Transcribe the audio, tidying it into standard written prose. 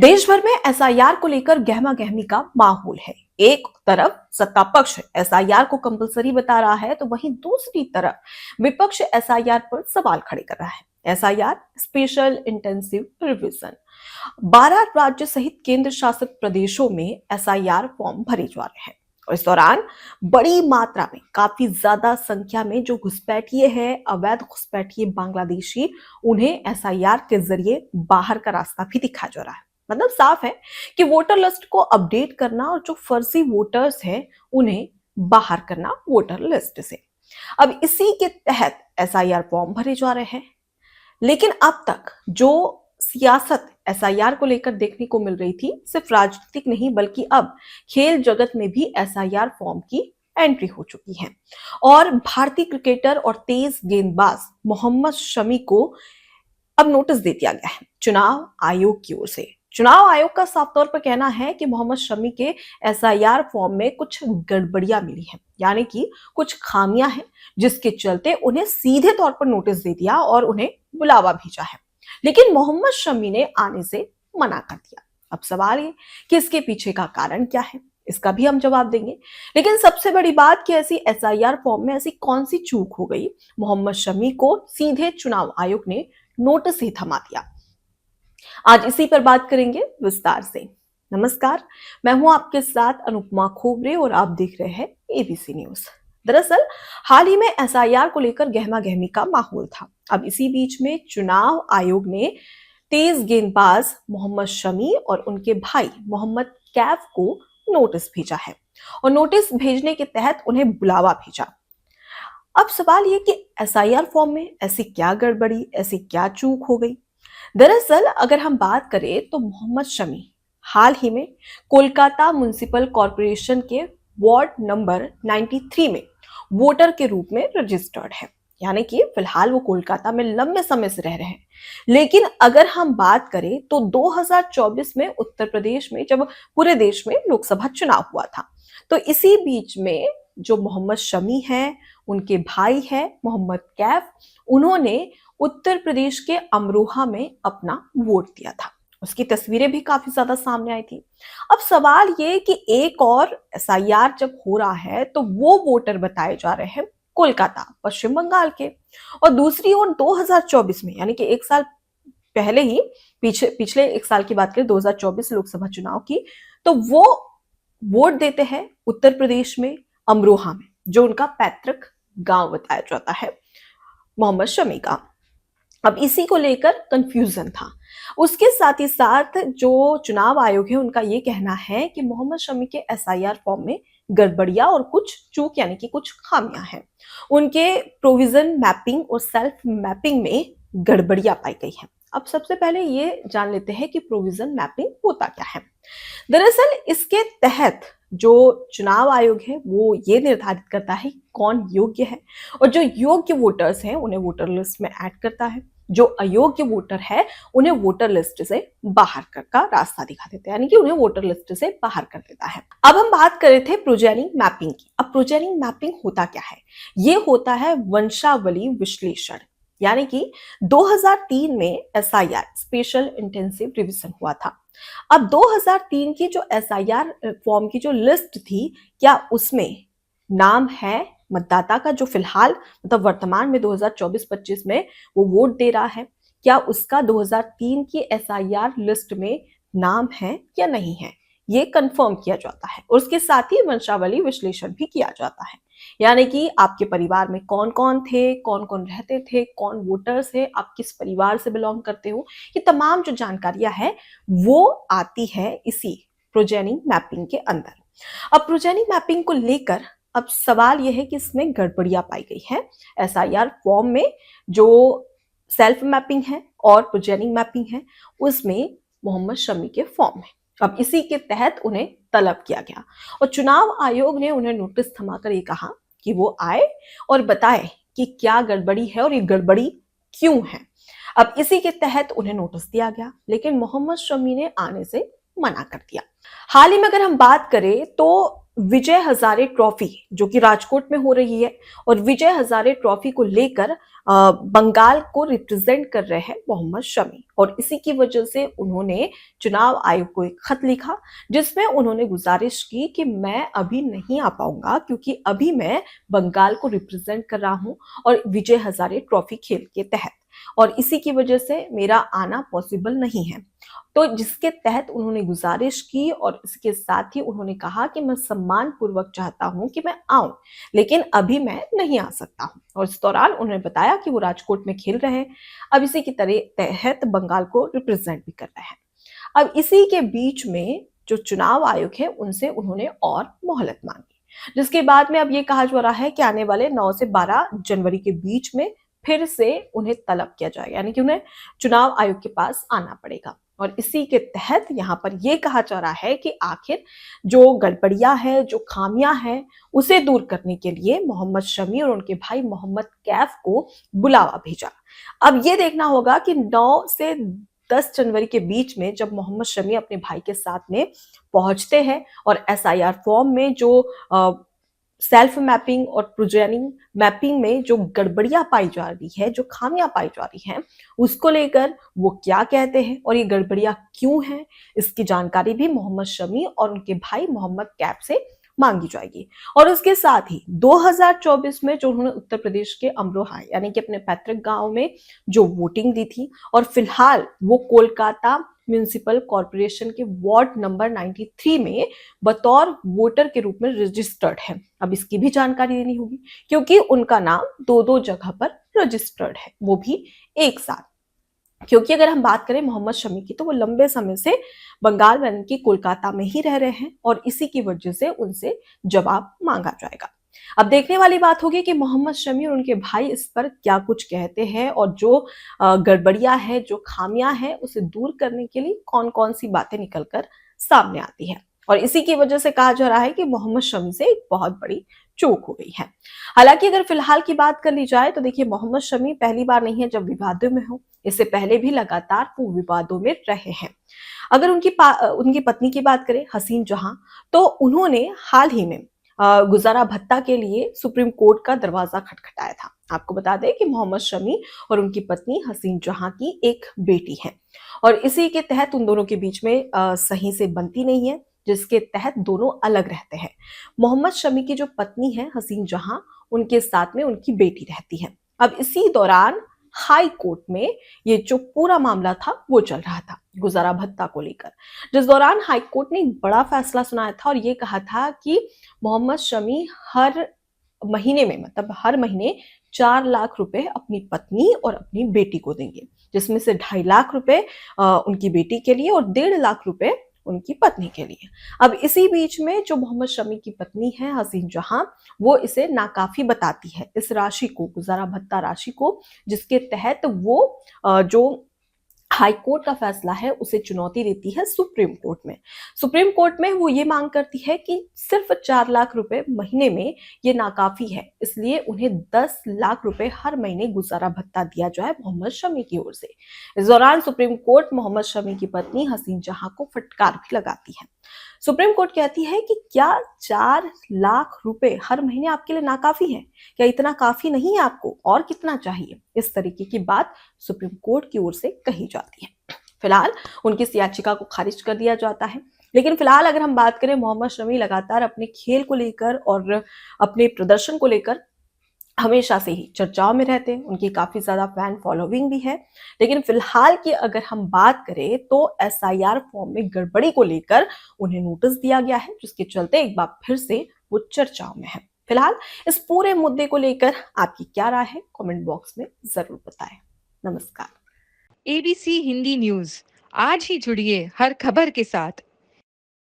देश भर में एसआईआर को लेकर गहमा-गहमी का माहौल है। एक तरफ सत्ता पक्ष एसआईआर को कंपलसरी बता रहा है, तो वहीं दूसरी तरफ विपक्ष एसआईआर पर सवाल खड़े कर रहा है। एसआईआर स्पेशल इंटेंसिव रिवीजन 12 राज्य सहित केंद्र शासित प्रदेशों में एसआईआर फॉर्म भरे जा रहे हैं और इस दौरान बड़ी मात्रा में काफी ज्यादा संख्या में जो घुसपैठिए हैं, अवैध घुसपैठिए बांग्लादेशी, उन्हें एसआईआर के जरिए बाहर का रास्ता भी दिखाया जा रहा है। मतलब साफ है कि वोटर लिस्ट को अपडेट करना और जो फर्जी वोटर्स हैं उन्हें बाहर करना वोटर लिस्ट से। अब इसी के तहत एसआईआर फॉर्म भरे जा रहे हैं। लेकिन अब तक जो सियासत एसआईआर को लेकर देखने को मिल रही थी, सिर्फ राजनीतिक नहीं बल्कि अब खेल जगत में भी एसआईआर फॉर्म की एंट्री हो चुकी है और भारतीय क्रिकेटर और तेज गेंदबाज मोहम्मद शमी को अब नोटिस दे दिया गया है चुनाव आयोग की ओर से। चुनाव आयोग का साफ तौर पर कहना है कि मोहम्मद शमी के एसआईआर फॉर्म में कुछ गड़बड़ियां मिली हैं, यानी कि कुछ खामियां हैं, जिसके चलते उन्हें सीधे तौर पर नोटिस दे दिया और उन्हें बुलावा भेजा है। लेकिन मोहम्मद शमी ने आने से मना कर दिया। अब सवाल ये कि इसके पीछे का कारण क्या है, इसका भी हम जवाब देंगे। लेकिन सबसे बड़ी बात कि ऐसी एसआईआर फॉर्म में ऐसी कौन सी चूक हो गई, मोहम्मद शमी को सीधे चुनाव आयोग ने नोटिस ही थमा दिया। आज इसी पर बात करेंगे विस्तार से। नमस्कार, मैं हूं आपके साथ अनुपमा खोबरे और आप देख रहे हैं एबीसी न्यूज। दरअसल हाल ही में एसआईआर को लेकर गहमा-गहमी का माहौल था। अब इसी बीच में चुनाव आयोग ने तेज गेंदबाज मोहम्मद शमी और उनके भाई मोहम्मद कैफ को नोटिस भेजा है और नोटिस भेजने के तहत उन्हें बुलावा भेजा। अब सवाल ये कि एसआईआर फॉर्म में ऐसी क्या गड़बड़ी, ऐसी क्या चूक हो गई। दरअसल अगर हम बात करें तो मोहम्मद शमी हाल ही में कोलकाता म्युनिसिपल कॉरपोरेशन के वार्ड नंबर 93 में वोटर के रूप में रजिस्टर्ड है, यानी कि फिलहाल वो कोलकाता में लंबे समय से रह रहे हैं। लेकिन अगर हम बात करें तो 2024 में उत्तर प्रदेश में जब पूरे देश में लोकसभा चुनाव हुआ था, तो इसी बीच में जो मोहम्मद शमी है, उनके भाई है मोहम्मद कैफ, उन्होंने उत्तर प्रदेश के अमरोहा में अपना वोट दिया था। उसकी तस्वीरें भी काफी ज्यादा सामने आई थी। अब सवाल ये कि एक और एसआईआर जब हो रहा है तो वो वोटर बताए जा रहे हैं कोलकाता, पश्चिम बंगाल के, और दूसरी ओर 2024 में, यानी कि एक साल पहले ही, पिछले एक साल की बात करें 2024 लोकसभा चुनाव की, तो वो वोट देते हैं उत्तर प्रदेश में अमरोहा में, जो उनका पैतृक गांव बताया जाता है मोहम्मद शमी का। अब इसी को लेकर कंफ्यूजन था। उसके साथ ही साथ जो चुनाव आयोग है उनका ये कहना है कि मोहम्मद शमी के एसआईआर फॉर्म में गड़बड़ियां और कुछ चूक, यानी कि कुछ खामियां हैं। उनके प्रोविजन मैपिंग और सेल्फ मैपिंग में गड़बड़ियां पाई गई हैं। अब सबसे पहले ये जान लेते हैं कि प्रोविजन मैपिंग होता क्या है। दरअसल इसके तहत जो चुनाव आयोग है वो ये निर्धारित करता है कौन योग्य है और जो योग्य वोटर्स हैं उन्हें वोटर लिस्ट में ऐड करता है। जो अयोग्य वोटर है उन्हें वोटर लिस्ट से बाहर का रास्ता दिखा देता है, यानी कि उन्हें वोटर लिस्ट से बाहर कर देता है। अब हम बात कर रहे थे प्रोजेनिंग मैपिंग की। अब प्रोजेनिंग मैपिंग होता क्या है? ये होता है वंशावली विश्लेषण, यानी कि 2003 में एसआईआर स्पेशल इंटेंसिव रिवीजन हुआ था। अब 2003 की जो एसआईआर फॉर्म की जो लिस्ट थी, क्या उसमें नाम है मतदाता का जो फिलहाल मतलब वर्तमान में 2024-25 में वो वोट दे रहा है, क्या उसका 2003 की एसआईआर लिस्ट में नाम है या नहीं है, ये कंफर्म किया जाता है। और उसके साथ ही वंशावली विश्लेषण भी किया जाता है, यानी कि आपके परिवार में कौन कौन थे, कौन कौन रहते थे, कौन वोटर्स है, आप किस परिवार से बिलोंग करते हो, ये तमाम जो जानकारियां है वो आती है इसी प्रोजेनिंग मैपिंग के अंदर। अब प्रोजेनिंग मैपिंग को लेकर अब सवाल यह है कि इसमें गड़बड़ियां पाई गई हैं। एसआईआर फॉर्म में जो सेल्फ मैपिंग है और प्रोजेनिंग मैपिंग है उसमें मोहम्मद शमी के फॉर्म है। अब इसी के तहत उन्हें तलब किया गया और चुनाव आयोग ने उन्हें नोटिस थमाकर ये कहा कि वो आए और बताए कि क्या गड़बड़ी है और ये गड़बड़ी क्यों है। अब इसी के तहत उन्हें नोटिस दिया गया, लेकिन मोहम्मद शमी ने आने से मना कर दिया। हाल ही में अगर हम बात करें तो विजय हजारे ट्रॉफी जो कि राजकोट में हो रही है, और विजय हजारे ट्रॉफी को लेकर बंगाल को रिप्रेजेंट कर रहे हैं मोहम्मद शमी, और इसी की वजह से उन्होंने चुनाव आयोग को एक खत लिखा जिसमें उन्होंने गुजारिश की कि मैं अभी नहीं आ पाऊंगा क्योंकि अभी मैं बंगाल को रिप्रेजेंट कर रहा हूं और विजय हजारे ट्रॉफी खेल के तहत, और इसी की वजह से मेरा आना पॉसिबल नहीं है। तो जिसके तहत उन्होंने गुजारिश की और इसके साथ ही उन्होंने कहा कि मैं सम्मान पूर्वक चाहता हूं कि मैं आऊं, लेकिन अभी मैं नहीं आ सकता हूं। और इस दौरान उन्होंने बताया कि वो राजकोट में खेल रहे हैं, अब इसी की तरह तहत बंगाल को रिप्रेजेंट भी कर रहे हैं। अब इसी के बीच में जो चुनाव आयोग है उनसे उन्होंने और मोहलत मांगी, जिसके बाद में अब ये कहा जा रहा है कि आने वाले 9 से 12 जनवरी के बीच में फिर से उन्हें तलब किया जाएगा, यानी कि उन्हें चुनाव आयोग के पास आना पड़ेगा। और इसी के तहत यहाँ पर यह कहा जा रहा है कि आखिर जो गड़बड़ियां है, जो खामियां हैं, उसे दूर करने के लिए मोहम्मद शमी और उनके भाई मोहम्मद कैफ को बुलावा भेजा। अब ये देखना होगा कि 9 से 10 जनवरी के बीच में जब मोहम्मद शमी अपने भाई के साथ में पहुंचते हैं और एसआईआर फॉर्म में जो सेल्फ मैपिंग और प्रोजेनिंग मैपिंग में जो गड़बड़ियां पाई जा रही है, जो खामियां पाई जा रही हैं, उसको लेकर वो क्या कहते हैं और ये गड़बड़ियां क्यों हैं, इसकी जानकारी भी मोहम्मद शमी और उनके भाई मोहम्मद कैफ से मांगी जाएगी। और उसके साथ ही 2024 में जो उन्होंने उत्तर प्रदेश के अमरोहा यानी कि अपने पैतृक गांव में जो वोटिंग दी थी, और फिलहाल वो कोलकाता म्यूनिसिपल कॉर्पोरेशन के वार्ड नंबर 93 में बतौर वोटर के रूप में रजिस्टर्ड है। अब इसकी भी जानकारी देनी होगी क्योंकि उनका नाम दो दो जगह पर रजिस्टर्ड है, वो भी एक साथ। क्योंकि अगर हम बात करें मोहम्मद शमी की तो वो लंबे समय से बंगाल यानी कि कोलकाता में ही रह रहे हैं और इसी की वजह से उनसे जवाब मांगा जाएगा। अब देखने वाली बात होगी कि मोहम्मद शमी और उनके भाई इस पर क्या कुछ कहते हैं और जो गड़बड़ियां है, जो खामियां हैं, उसे दूर करने के लिए कौन कौन सी बातें निकलकर सामने आती है। और इसी की वजह से कहा जा रहा है कि मोहम्मद शमी से एक बहुत बड़ी चूक हो गई है। हालांकि अगर फिलहाल की बात कर ली जाए तो देखिए, मोहम्मद शमी पहली बार नहीं है जब विवादों में हो, इससे पहले भी लगातार वो विवादों में रहे हैं। अगर उनकी पत्नी की बात करें हसीन जहां, तो उन्होंने हाल ही में गुजारा भत्ता के लिए सुप्रीम कोर्ट का दरवाजा खटखटाया था। आपको बता दें कि मोहम्मद शमी और उनकी पत्नी हसीन जहां की एक बेटी है और इसी के तहत उन दोनों के बीच में सही से बनती नहीं है, जिसके तहत दोनों अलग रहते हैं। मोहम्मद शमी की जो पत्नी है हसीन जहां, उनके साथ में उनकी बेटी रहती है। अब इसी दौरान हाई कोर्ट में ये जो पूरा मामला था वो चल रहा था गुजारा भत्ता को लेकर, जिस दौरान हाई कोर्ट ने एक बड़ा फैसला सुनाया था और ये कहा था कि मोहम्मद शमी हर महीने में, मतलब हर महीने 4 लाख रुपए अपनी पत्नी और अपनी बेटी को देंगे, जिसमें से 2.5 लाख रुपए उनकी बेटी के लिए और 1.5 लाख रुपए उनकी पत्नी के लिए। अब इसी बीच में जो मोहम्मद शमी की पत्नी है हसीन जहां, वो इसे नाकाफी बताती है, इस राशि को, गुजारा भत्ता राशि को, जिसके तहत वो जो हाई कोर्ट का फैसला है उसे चुनौती देती है सुप्रीम कोर्ट में। सुप्रीम कोर्ट में वो ये मांग करती है कि सिर्फ 4 लाख रुपए महीने में ये नाकाफी है, इसलिए उन्हें 10 लाख रुपए हर महीने गुजारा भत्ता दिया जाए मोहम्मद शमी की ओर से। इस दौरान सुप्रीम कोर्ट मोहम्मद शमी की पत्नी हसीन जहां को फटकार भी लगाती है। सुप्रीम कोर्ट कहती है कि क्या 4 लाख रुपए हर महीने आपके लिए नाकाफी है? क्या इतना काफी नहीं है आपको, और कितना चाहिए? इस तरीके की बात सुप्रीम कोर्ट की ओर से कही जाती है। फिलहाल उनकी इस याचिका को खारिज कर दिया जाता है। लेकिन फिलहाल अगर हम बात करें, मोहम्मद शमी लगातार अपने खेल को लेकर और अपने प्रदर्शन को लेकर हमेशा से ही चर्चाओं में रहते हैं, उनकी काफी ज्यादा फैन फॉलोइंग भी है। लेकिन फिलहाल की अगर हम बात करें तो एसआईआर फॉर्म में गड़बड़ी को लेकर उन्हें नोटिस दिया गया है, जिसके चलते एक बार फिर से वो चर्चाओं में है। फिलहाल इस पूरे मुद्दे को लेकर आपकी क्या राय है, कमेंट बॉक्स में जरूर बताएं। नमस्कार। एबीसी हिंदी न्यूज, आज ही जुड़िए हर खबर के साथ